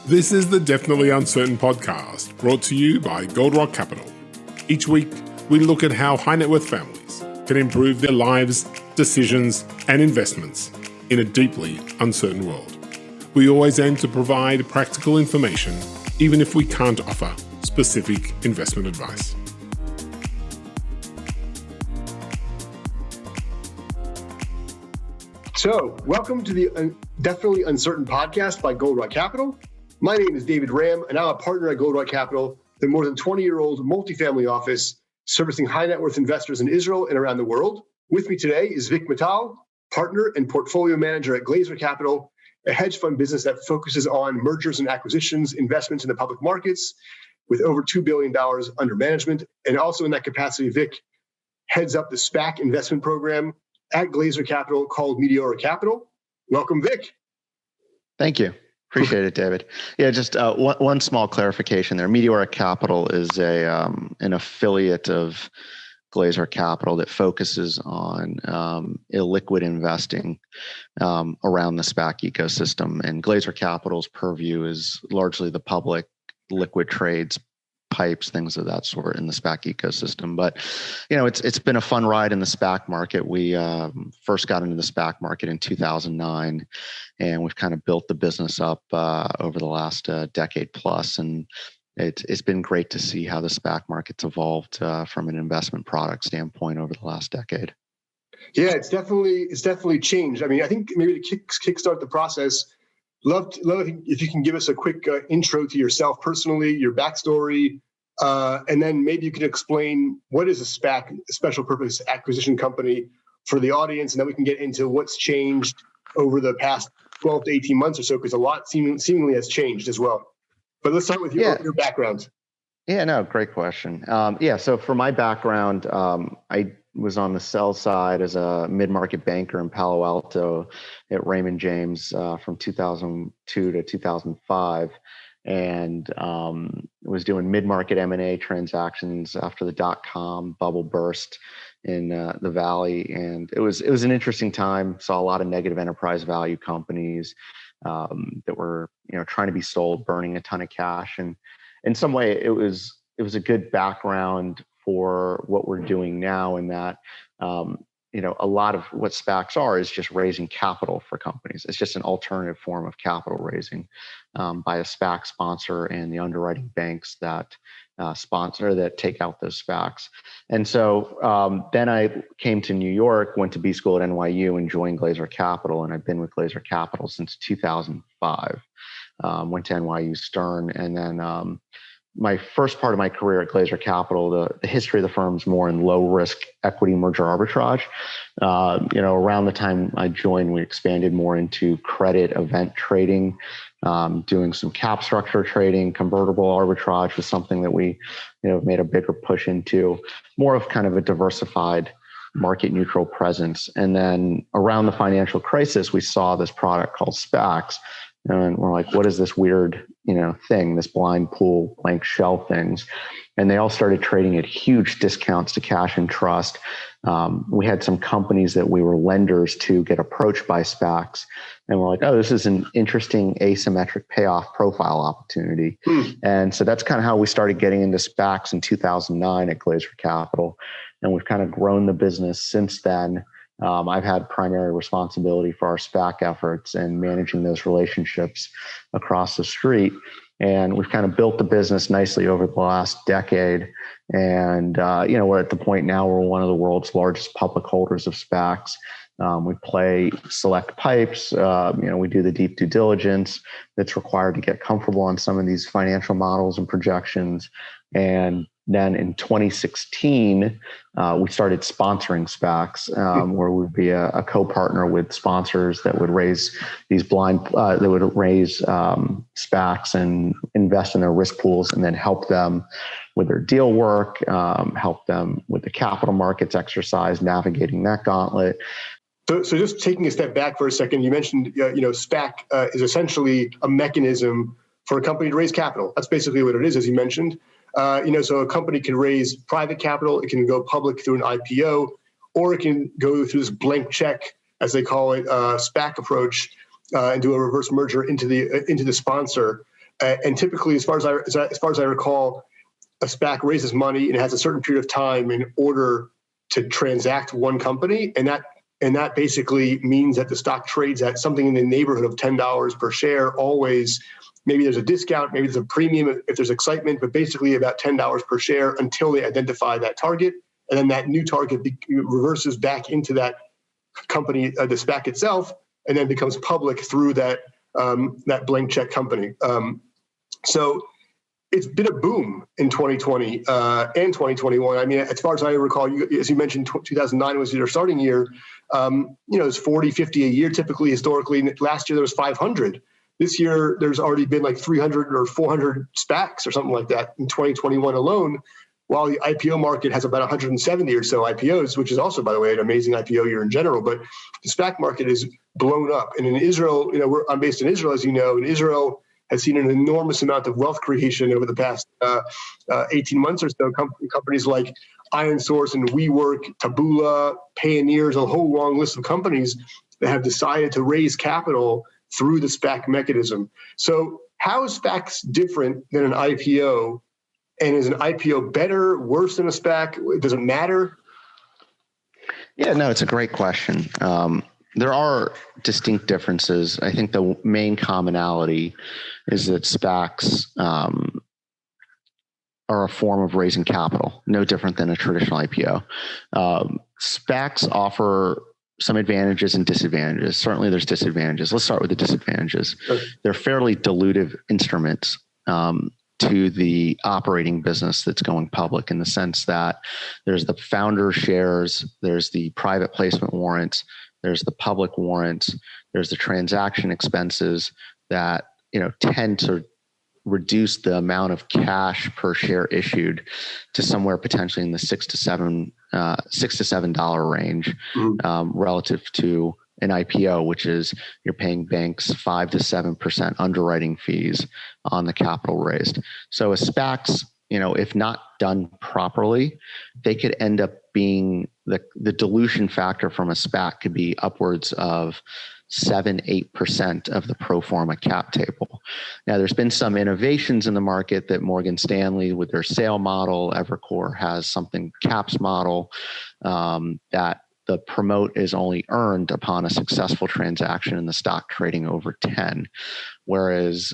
This is the Definitely Uncertain podcast, brought to you by Goldrock Capital. Each week, we look at how high net worth families can improve their lives, decisions, and investments in a deeply uncertain world. We always aim to provide practical information, even if we can't offer specific investment advice. So, welcome to the Definitely Uncertain podcast by Goldrock Capital. My name is David Ram, and I'm a partner at Goldrock Capital, the more than 20-year-old multifamily office servicing high net worth investors in Israel and around the world. With me today is Vik Mittal, partner and portfolio manager at Glazer Capital, a hedge fund business that focuses on mergers and acquisitions, investments in the public markets, with over $2 billion under management. And also in that capacity, Vik heads up the SPAC investment program at Glazer Capital called Meteora Capital. Welcome, Vik. Thank you. Appreciate it, David. Yeah, just one small clarification there. Meteora Capital is an affiliate of Glazer Capital that focuses on illiquid investing around the SPAC ecosystem. And Glazer Capital's purview is largely the public liquid trades, pipes, things of that sort in the SPAC ecosystem. But, you know, it's been a fun ride in the SPAC market. We first got into the SPAC market in 2009, and we've kind of built the business up over the last decade plus. And it's been great to see how the SPAC market's evolved from an investment product standpoint over the last decade. Yeah, it's definitely changed. I mean, I think maybe to kickstart the process, love if you can give us a quick intro to yourself personally, your backstory, and then maybe you can explain what is a SPAC, a special purpose acquisition company, for the audience, and then we can get into what's changed over the past 12 to 18 months or so, because a lot seemingly has changed as well. But let's start with your background. Yeah, no, great question. So for my background, I was on the sell side as a mid-market banker in Palo Alto at Raymond James from 2002 to 2005, and was doing mid-market M&A transactions after the dot-com bubble burst in the Valley. And it was an interesting time. Saw a lot of negative enterprise value companies that were trying to be sold, burning a ton of cash. And in some way, it was a good background for what we're doing now, in that a lot of what SPACs are is just raising capital for companies. It's just an alternative form of capital raising by a SPAC sponsor and the underwriting banks that take out those SPACs. And so then I came to New York, went to B school at NYU, and joined Glazer Capital. And I've been with Glazer Capital since 2005. Went to NYU Stern, and then my first part of my career at Glazer Capital, the history of the firm's more in low risk equity merger arbitrage. Around the time I joined, we expanded more into credit event trading, doing some cap structure trading. Convertible arbitrage was something that we made a bigger push into, more of kind of a diversified market neutral presence. And then around the financial crisis, we saw this product called SPACs. And we're like, what is this weird, thing, this blind pool, blank shell things? And they all started trading at huge discounts to cash and trust. We had some companies that we were lenders to get approached by SPACs. And we're like, oh, this is an interesting asymmetric payoff profile opportunity. And so that's kind of how we started getting into SPACs in 2009 at Glazer Capital. And we've kind of grown the business since then. I've had primary responsibility for our SPAC efforts and managing those relationships across the street. And we've kind of built the business nicely over the last decade. And, we're at the point now where we're one of the world's largest public holders of SPACs. We play select pipes. We do the deep due diligence that's required to get comfortable on some of these financial models and projections. And then in 2016, we started sponsoring SPACs, where we'd be a co-partner with sponsors that would raise these SPACs and invest in their risk pools, and then help them with their deal work, help them with the capital markets exercise, navigating that gauntlet. So just taking a step back for a second, you mentioned, SPAC is essentially a mechanism for a company to raise capital. That's basically what it is, as you mentioned. So a company can raise private capital, it can go public through an IPO, or it can go through this blank check, as they call it, SPAC approach, and do a reverse merger into the sponsor. And typically, as far as I recall, a SPAC raises money and it has a certain period of time in order to transact one company, and that basically means that the stock trades at something in the neighborhood of $10 per share. Always, maybe there's a discount, maybe there's a premium if there's excitement, but basically about $10 per share until they identify that target, and then that new target reverses back into that company, the SPAC itself, and then becomes public through that blank check company. So it's been a boom in 2020 and 2021. I mean, as far as I recall, as you mentioned, 2009 was your starting year. It's 40, 50 a year typically historically. Last year there was 500. This year there's already been like 300 or 400 SPACs or something like that in 2021 alone, while the IPO market has about 170 or so IPOs, which is also, by the way, an amazing IPO year in general. But the SPAC market is blown up. And in Israel, I'm based in Israel, as you know, and Israel has seen an enormous amount of wealth creation over the past 18 months or so. Companies like IronSource and WeWork, Taboola, Payoneers, a whole long list of companies that have decided to raise capital through the SPAC mechanism. So how is SPACs different than an IPO? And is an IPO better, worse than a SPAC? Does it matter? Yeah, no, it's a great question. There are distinct differences. I think the main commonality is that SPACs are a form of raising capital, no different than a traditional IPO. SPACs offer some advantages and disadvantages. Certainly there's disadvantages. Let's start with the disadvantages. Sure. They're fairly dilutive instruments to the operating business that's going public, in the sense that there's the founder shares, there's the private placement warrants, there's the public warrants, there's the transaction expenses that tend to reduce the amount of cash per share issued to somewhere potentially in the $6 to $7 range, relative to an IPO, which is you're paying banks 5 to 7% underwriting fees on the capital raised. So a SPACs, if not done properly, they could end up being the dilution factor from a SPAC could be upwards of 7-8% of the pro forma cap table. Now, there's been some innovations in the market that Morgan Stanley with their sale model, Evercore has something caps model, that the promote is only earned upon a successful transaction and the stock trading over 10, whereas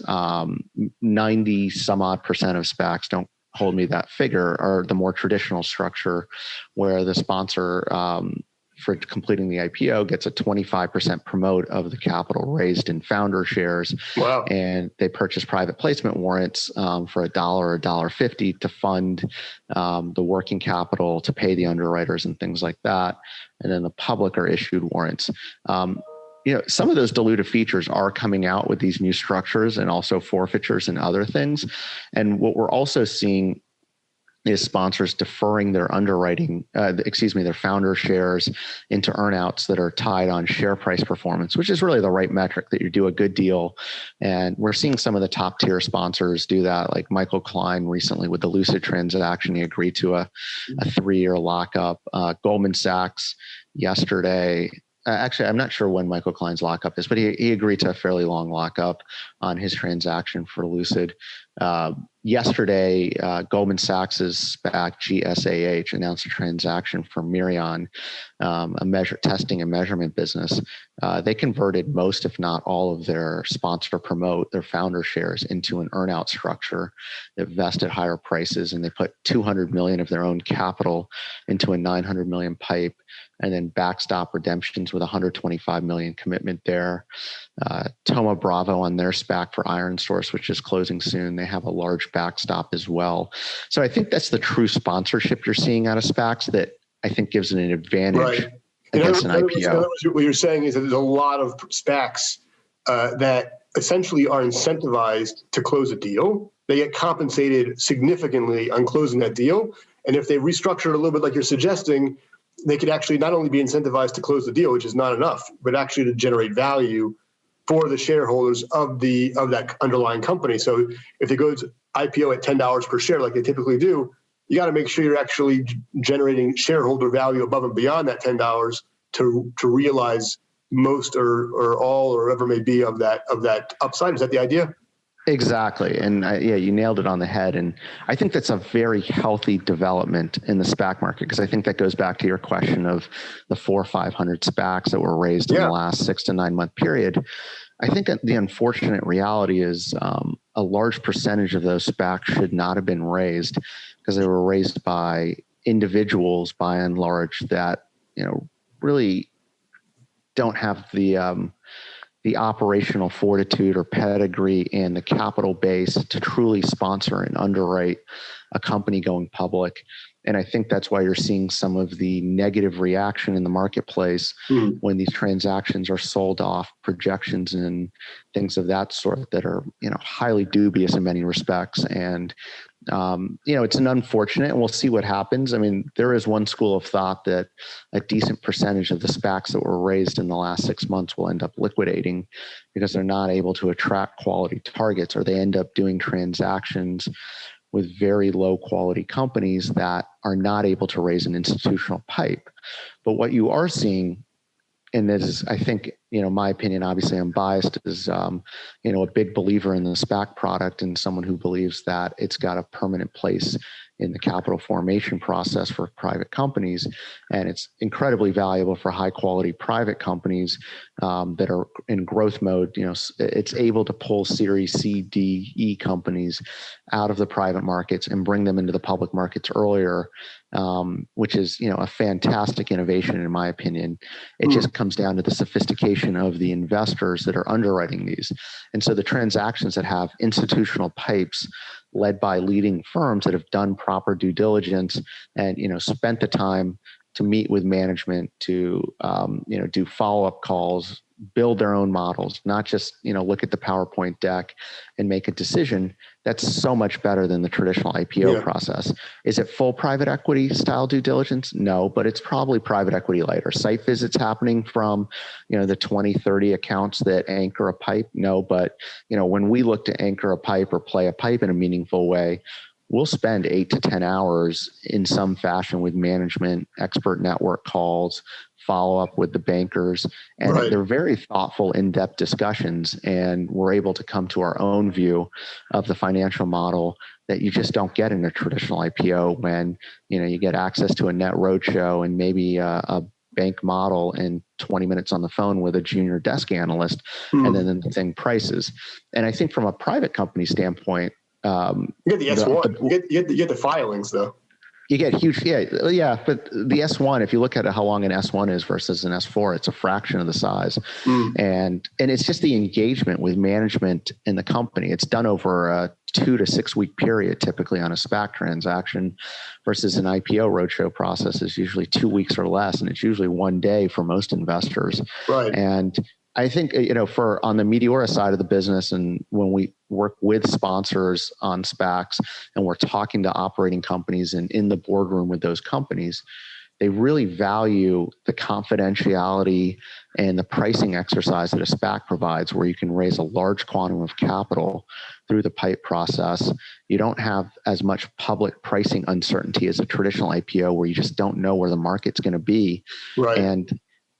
90 some odd percent of SPACs, don't hold me that figure, are the more traditional structure where the sponsor for completing the IPO gets a 25% promote of the capital raised in founder shares. Wow. And they purchase private placement warrants for $1 or $1.50 to fund the working capital, to pay the underwriters and things like that. And then the public are issued warrants. Some of those dilutive features are coming out with these new structures, and also forfeitures and other things. And what we're also seeing is sponsors deferring their their founder shares into earnouts that are tied on share price performance, which is really the right metric, that you do a good deal. And we're seeing some of the top tier sponsors do that, like Michael Klein recently with the Lucid transaction. He agreed to a 3-year lockup. Goldman Sachs yesterday, actually, I'm not sure when Michael Klein's lockup is, but he agreed to a fairly long lockup on his transaction for Lucid. Yesterday, Goldman Sachs's SPAC GSAH announced a transaction for Mirion, a testing and measurement business. They converted most, if not all, of their sponsor promote, their founder shares, into an earnout structure that vested higher prices, and they put $200 million of their own capital into a $900 million pipe, and then backstop redemptions with $125 million commitment there. Thoma Bravo on their SPAC for IronSource, which is closing soon, they have a large backstop as well. So I think that's the true sponsorship you're seeing out of SPACs that I think gives it an advantage against an IPO. What you're saying is that there's a lot of SPACs that essentially are incentivized to close a deal. They get compensated significantly on closing that deal. And if they restructure it a little bit like you're suggesting, they could actually not only be incentivized to close the deal, which is not enough, but actually to generate value for the shareholders of that underlying company. So if they go to IPO at $10 per share, like they typically do, you got to make sure you're actually generating shareholder value above and beyond that $10 to realize most or all or whatever may be of that upside. Is that the idea? Exactly. And yeah, you nailed it on the head. And I think that's a very healthy development in the SPAC market, because I think that goes back to your question of the 400 or 500 SPACs that were raised in the last 6 to 9 month period. I think the unfortunate reality is a large percentage of those SPACs should not have been raised, because they were raised by individuals by and large that, really don't have the operational fortitude or pedigree and the capital base to truly sponsor and underwrite a company going public. And I think that's why you're seeing some of the negative reaction in the marketplace when these transactions are sold off projections and things of that sort that are, highly dubious in many respects. And, it's an unfortunate, and we'll see what happens. I mean, there is one school of thought that a decent percentage of the SPACs that were raised in the last 6 months will end up liquidating because they're not able to attract quality targets, or they end up doing transactions with very low quality companies that are not able to raise an institutional pipe. But what you are seeing, and this is, I think, my opinion, obviously I'm biased, is, a big believer in the SPAC product and someone who believes that it's got a permanent place in the capital formation process for private companies. And it's incredibly valuable for high quality private companies that are in growth mode. It's able to pull Series C, D, E companies out of the private markets and bring them into the public markets earlier, which is, a fantastic innovation in my opinion. It just comes down to the sophistication of the investors that are underwriting these. And so the transactions that have institutional pipes led by leading firms that have done proper due diligence and, spent the time to meet with management, to, do follow-up calls, build their own models, not just, look at the PowerPoint deck and make a decision. That's so much better than the traditional IPO process. Is it full private equity style due diligence? No, but it's probably private equity light. Are site visits happening from, the 20, 30 accounts that anchor a pipe? No, but, when we look to anchor a pipe or play a pipe in a meaningful way, we'll spend 8 to 10 hours in some fashion with management, expert network calls, follow up with the bankers, and they're very thoughtful, in-depth discussions. And we're able to come to our own view of the financial model that you just don't get in a traditional IPO when, you get access to a net roadshow and maybe a bank model and 20 minutes on the phone with a junior desk analyst, and then the thing prices. And I think from a private company standpoint, you get the S1, you get the filings though. You get huge, but the S1, if you look at how long an S1 is versus an S4, it's a fraction of the size. And it's just the engagement with management in the company. It's done over a 2 to 6 week period, typically on a SPAC transaction, versus an IPO roadshow process is usually 2 weeks or less. And it's usually 1 day for most investors. Right. And I think, for on the Meteora side of the business, and when we work with sponsors on SPACs and we're talking to operating companies and in the boardroom with those companies, they really value the confidentiality and the pricing exercise that a SPAC provides, where you can raise a large quantum of capital through the PIPE process. You don't have as much public pricing uncertainty as a traditional IPO, where you just don't know where the market's going to be. Right. And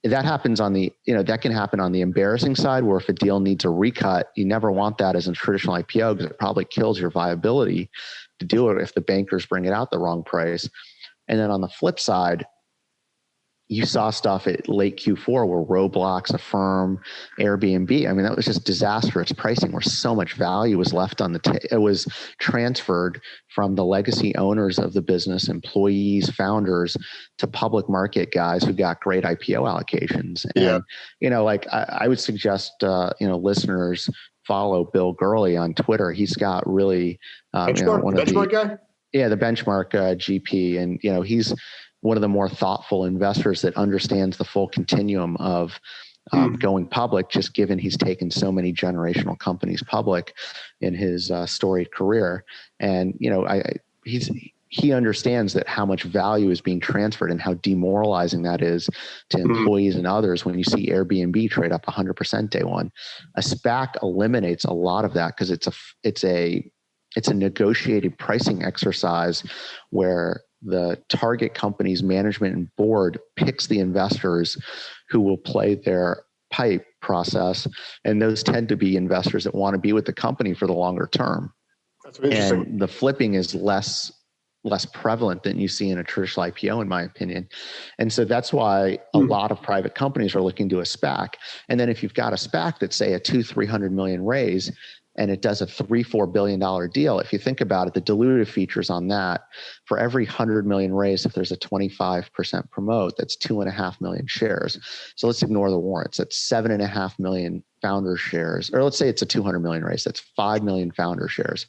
that happens on the, that can happen on the embarrassing side, where if a deal needs a recut, you never want that as a traditional IPO, because it probably kills your viability to do it if the bankers bring it out the wrong price. And then on the flip side, you saw stuff at late Q4 where Roblox, Affirm, Airbnb, I mean, that was just disastrous pricing, where so much value was left on it was transferred from the legacy owners of the business, employees, founders, to public market guys who got great IPO allocations. And, I would suggest, listeners follow Bill Gurley on Twitter. He's got really, benchmark guy? Yeah, the benchmark GP. And, he's one of the more thoughtful investors that understands the full continuum of going public, just given he's taken so many generational companies public in his storied career. And, he understands that how much value is being transferred and how demoralizing that is to employees and others when you see Airbnb trade up 100% day one. A SPAC eliminates a lot of that, because it's a negotiated pricing exercise where the target company's management and board picks the investors who will play their pipe process. And those tend to be investors that want to be with the company for the longer term. That's interesting. And the flipping is less prevalent than you see in a traditional IPO, in my opinion. And so that's why a lot of private companies are looking to a SPAC. And then if you've got a SPAC that's, say, a $200-300 million raise, and it does a $3-4 billion deal, if you think about it, the dilutive features on that, for every 100 million raise, if there's a 25% promote, that's 2.5 million shares. So let's ignore the warrants. That's 7.5 million founder shares, or let's say it's a 200 million raise. That's 5 million founder shares.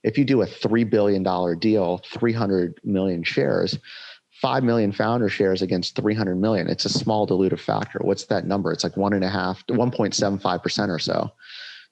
If you do a $3 billion deal, 300 million shares, 5 million founder shares against 300 million, it's a small dilutive factor. What's that number? It's like 1.75% or so.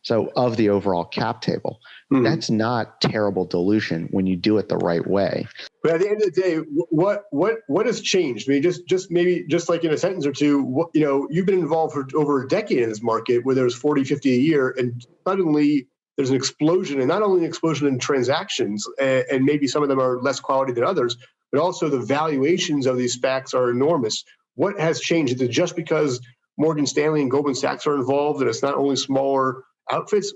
So of the overall cap table, that's not terrible dilution when you do it the right way. But at the end of the day, what has changed? I mean, just like in a sentence or two, you've been involved for over a decade in this market where there's 40, 50 a year, and suddenly there's an explosion, and not only an explosion in transactions, and maybe some of them are less quality than others, but also the valuations of these SPACs are enormous. What has changed? Is it just because Morgan Stanley and Goldman Sachs are involved and it's not only smaller outfits?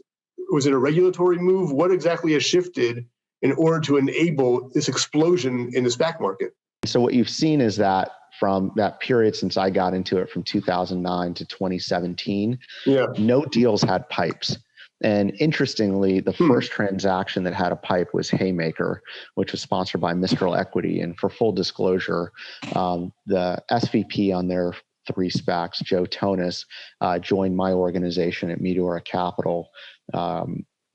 Was it a regulatory move? What exactly has shifted in order to enable this explosion in the SPAC market? So what you've seen is that from that period since I got into it, from 2009 to 2017, no deals had pipes. And interestingly, the first transaction that had a pipe was Haymaker, which was sponsored by Mistral Equity. And for full disclosure, the SVP on their 3 SPACs, Joe Tonis, joined my organization at Meteora Capital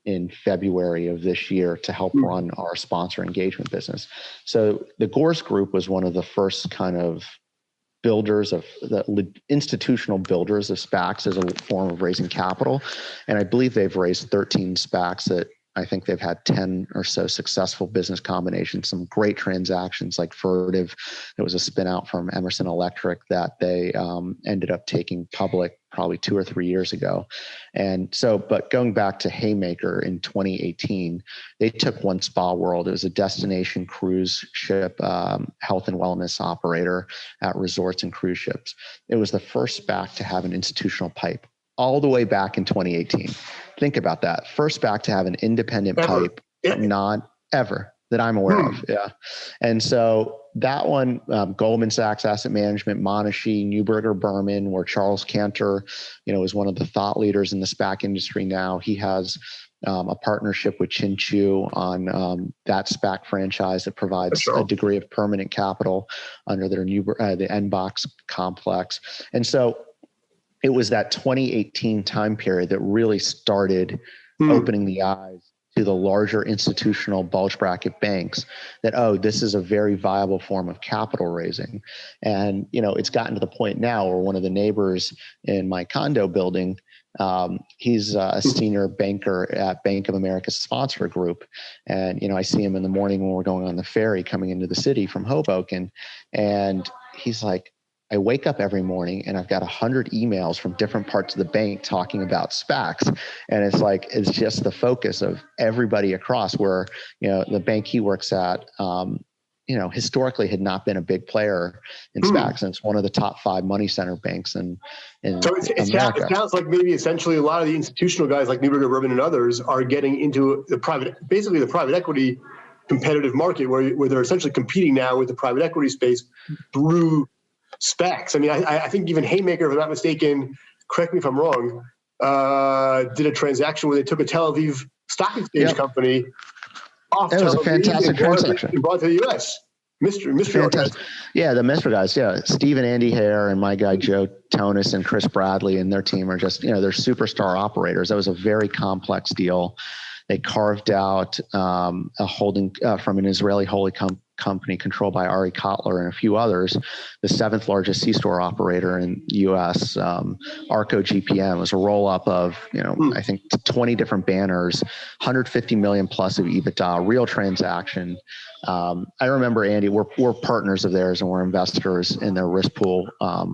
in February of this year to help run our sponsor engagement business. So the Gores Group was one of the first kind of builders of the institutional builders of SPACs as a form of raising capital. And I believe they've raised 13 SPACs that I think they've had 10 or so successful business combinations, some great transactions like Furtive. It was a spin out from Emerson Electric that they ended up taking public probably 2 or 3 years ago. And so, but going back to Haymaker in 2018, they took One Spa World. It was a destination cruise ship, health and wellness operator at resorts and cruise ships. It was the first SPAC to have an institutional pipe all the way back in 2018. Think about that. First SPAC to have an independent pipe, not ever that I'm aware of. Yeah. And so that one, Goldman Sachs Asset Management, Monashee, Neuberger Berman, where Charles Cantor, is one of the thought leaders in the SPAC industry now. He has a partnership with Chinchu on that SPAC franchise that provides a degree of permanent capital under their the N-Box complex. And so it was that 2018 time period that really started opening the eyes to the larger institutional bulge bracket banks that, this is a very viable form of capital raising. And, it's gotten to the point now where one of the neighbors in my condo building, he's a senior banker at Bank of America Sponsor Group. And, I see him in the morning when we're going on the ferry coming into the city from Hoboken. And he's like, I wake up every morning and I've got 100 emails from different parts of the bank talking about SPACs. And it's just the focus of everybody across where, the bank he works at, historically had not been a big player in SPACs. And it's one of the top 5 money center banks in so it sounds like maybe essentially a lot of the institutional guys like Neuberger Berman and others are getting into the private equity competitive market where they're essentially competing now with the private equity space through SPACs. I mean, I think even Haymaker, if I'm not mistaken, correct me if I'm wrong, did a transaction where they took a Tel Aviv stock exchange company off Tel Aviv. It was a fantastic transaction. And brought to the U.S. Mystery guys. Yeah, the Mystery guys. Yeah, Steve and Andy Hare and my guy Joe Tonis and Chris Bradley and their team are just, they're superstar operators. That was a very complex deal. They carved out a holding from an Israeli holding company controlled by Ari Kotler and a few others, the 7th largest C-store operator in the U.S. Arco GPM was a roll-up of, I think 20 different banners, 150 million plus of EBITDA, real transaction. I remember, Andy, we're partners of theirs and we're investors in their risk pool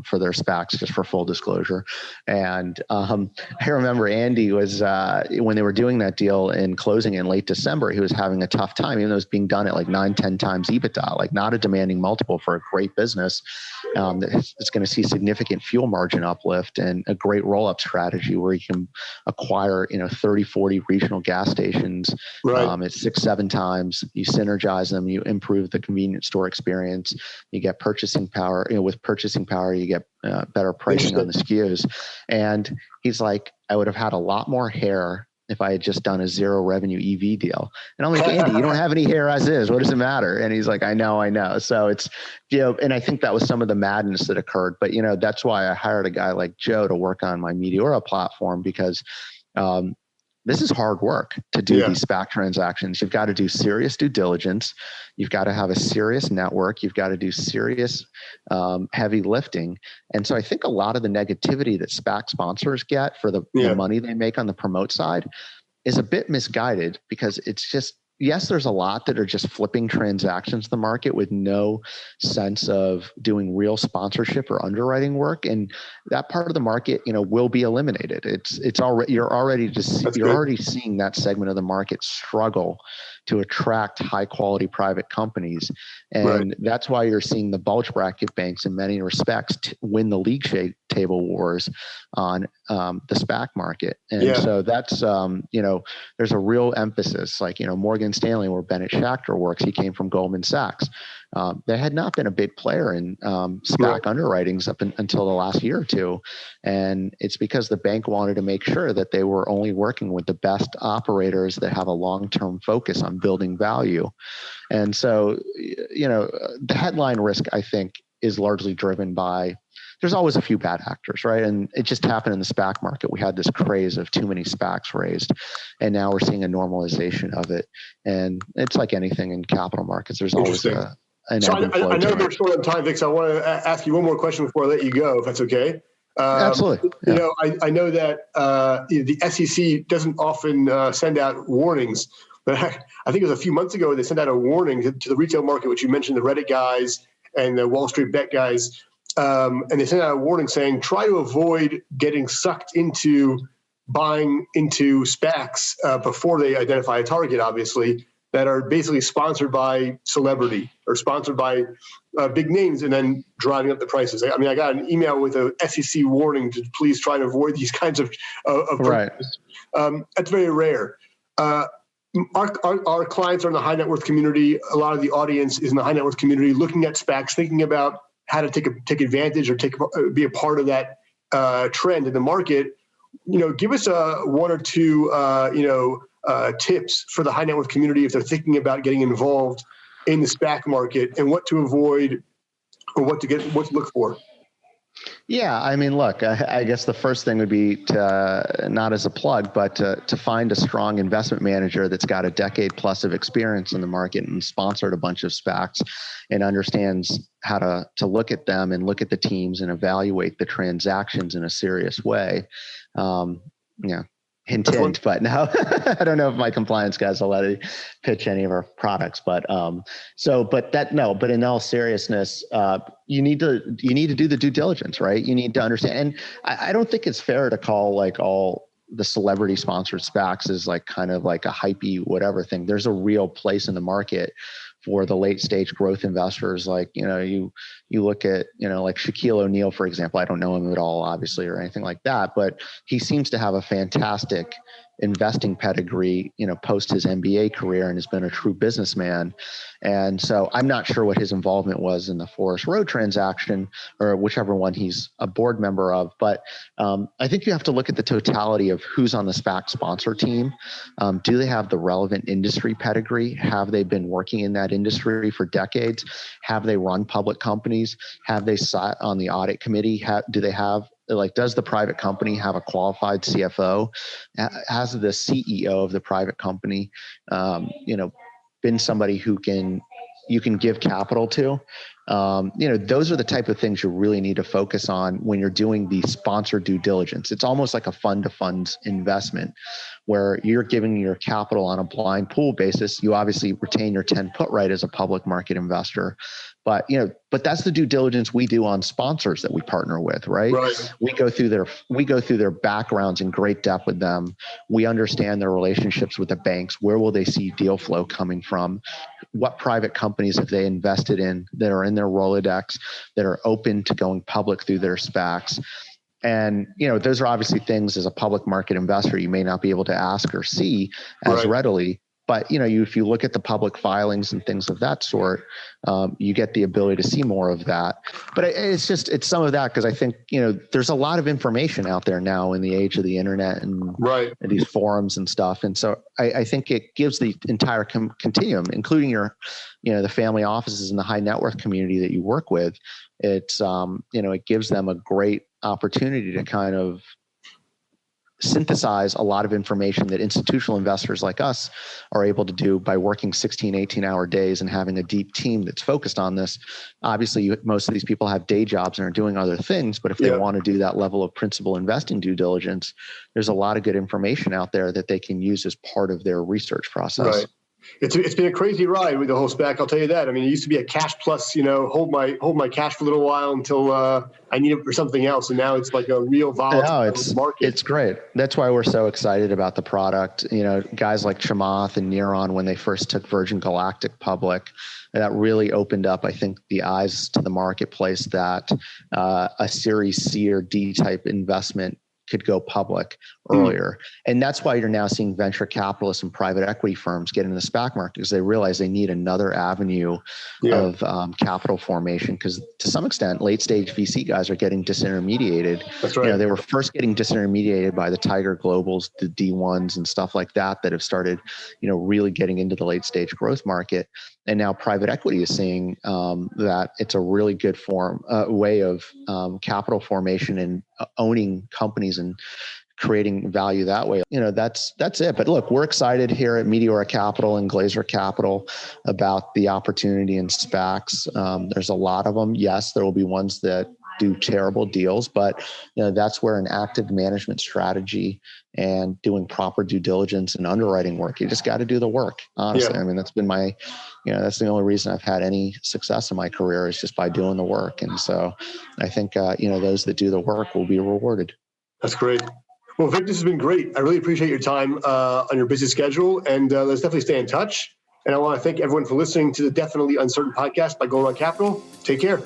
for their SPACs, just for full disclosure. And I remember Andy was, when they were doing that deal and closing in late December, he was having a tough time, even though it was being done at like 9-10 times EBITDA, like not a demanding multiple for a great business. It's going to see significant fuel margin uplift and a great roll-up strategy where you can acquire, 30, 40 regional gas stations Right. at 6-7 times. You synergize them, you improve the convenience store experience, you get purchasing power. With purchasing power, you get better pricing on the SKUs. And he's like, I would have had a lot more hair if I had just done a zero revenue EV deal. And I'm like, Andy, you don't have any hair as is. What does it matter? And he's like, I know. So it's, and I think that was some of the madness that occurred. But, that's why I hired a guy like Joe to work on my Meteora platform, because this is hard work to do these SPAC transactions. You've got to do serious due diligence. You've got to have a serious network. You've got to do serious heavy lifting. And so I think a lot of the negativity that SPAC sponsors get for the money they make on the promote side is a bit misguided, because it's just, yes, there's a lot that are just flipping transactions to the market with no sense of doing real sponsorship or underwriting work, and that part of the market, will be eliminated. It's already you're already seeing that segment of the market struggle to attract high quality private companies, and that's why you're seeing the bulge bracket banks in many respects win the league table wars on the SPAC market. And so that's there's a real emphasis, like Morgan Stanley, where Bennett Schachter works. He came from Goldman Sachs. They had not been a big player in SPAC underwritings up until the last year or two. And it's because the bank wanted to make sure that they were only working with the best operators that have a long-term focus on building value. And so, the headline risk, I think, is largely driven by, there's always a few bad actors, right? And it just happened in the SPAC market. We had this craze of too many SPACs raised, and now we're seeing a normalization of it. And it's like anything in capital markets. There's always an so ebb and flow. I know we're short on time, Vik, so I want to ask you one more question before I let you go, if that's okay. Absolutely. Yeah. I know that the SEC doesn't often send out warnings, but I think it was a few months ago they sent out a warning to the retail market, which you mentioned, the Reddit guys and the Wall Street bet guys. And they sent out a warning saying, try to avoid getting sucked into buying into SPACs before they identify a target, obviously, that are basically sponsored by celebrity or sponsored by big names and then driving up the prices. I mean, I got an email with a SEC warning to please try to avoid these kinds of purchases. That's very rare. Our clients are in the high net worth community. A lot of the audience is in the high net worth community looking at SPACs, thinking about how to take advantage or be a part of that trend in the market. Give us one or two tips for the high net worth community if they're thinking about getting involved in the SPAC market, and what to avoid or what to look for. Yeah, I mean, look, I guess the first thing would be to, not as a plug, but to find a strong investment manager that's got a decade plus of experience in the market and sponsored a bunch of SPACs and understands how to look at them and look at the teams and evaluate the transactions in a serious way. Hint, but no, I don't know if my compliance guys will let me pitch any of our products, but in all seriousness, you need to do the due diligence, right? You need to understand. And I don't think it's fair to call like all the celebrity sponsored SPACs is like kind of like a hypey whatever thing. There's a real place in the market for the late stage growth investors. Like, you look at, like Shaquille O'Neal, for example. I don't know him at all, obviously, or anything like that, but he seems to have a fantastic investing pedigree, post his NBA career, and has been a true businessman. And so I'm not sure what his involvement was in the Forest Road transaction or whichever one he's a board member of. But I think you have to look at the totality of who's on the SPAC sponsor team. Do they have the relevant industry pedigree? Have they been working in that industry for decades? Have they run public companies? Have they sat on the audit committee? Does the private company have a qualified CFO? Has the CEO of the private company, been somebody who you can give capital to? Those are the type of things you really need to focus on when you're doing the sponsor due diligence. It's almost like a fund to funds investment where you're giving your capital on a blind pool basis. You obviously retain your 10 put right as a public market investor, but that's the due diligence we do on sponsors that we partner with, right? We go through their backgrounds in great depth with them. We understand their relationships with the banks. Where will they see deal flow coming from? What private companies have they invested in that are in their Rolodex that are open to going public through their SPACs? And, those are obviously things as a public market investor you may not be able to ask or see as readily. But, if you look at the public filings and things of that sort, you get the ability to see more of that. But it's some of that because I think, there's a lot of information out there now in the age of the internet and these forums and stuff. And so I think it gives the entire continuum, including your, the family offices and the high net worth community that you work with. It's, it gives them a great opportunity to kind of synthesize a lot of information that institutional investors like us are able to do by working 16, 18-hour days and having a deep team that's focused on this. Obviously, most of these people have day jobs and are doing other things, but if they want to do that level of principal investing due diligence, there's a lot of good information out there that they can use as part of their research process. Right. It's been a crazy ride with the whole SPAC. I'll tell you that. I mean, it used to be a cash plus, hold my cash for a little while until I need it for something else. And now it's like a real volatile market. It's great. That's why we're so excited about the product. Guys like Chamath and Neuron, when they first took Virgin Galactic public, that really opened up, I think, the eyes to the marketplace that a Series C or D type investment could go public earlier. And that's why you're now seeing venture capitalists and private equity firms get into the SPAC market because they realize they need another avenue of capital formation because to some extent, late stage VC guys are getting disintermediated. That's right. They were first getting disintermediated by the Tiger Globals, the D1s and stuff like that have started, really getting into the late stage growth market. And now private equity is seeing that it's a really good way of capital formation and owning companies and creating value that way. That's it. But look, we're excited here at Meteora Capital and Glazer Capital about the opportunity in SPACs. There's a lot of them. Yes, there will be ones that do terrible deals, but that's where an active management strategy and doing proper due diligence and underwriting work, you just got to do the work. Honestly, I mean, that's been my, that's the only reason I've had any success in my career is just by doing the work. And so I think, those that do the work will be rewarded. That's great. Well, Vik, this has been great. I really appreciate your time on your busy schedule, and let's definitely stay in touch. And I want to thank everyone for listening to the Definitely Uncertain podcast by Goldrock Capital. Take care.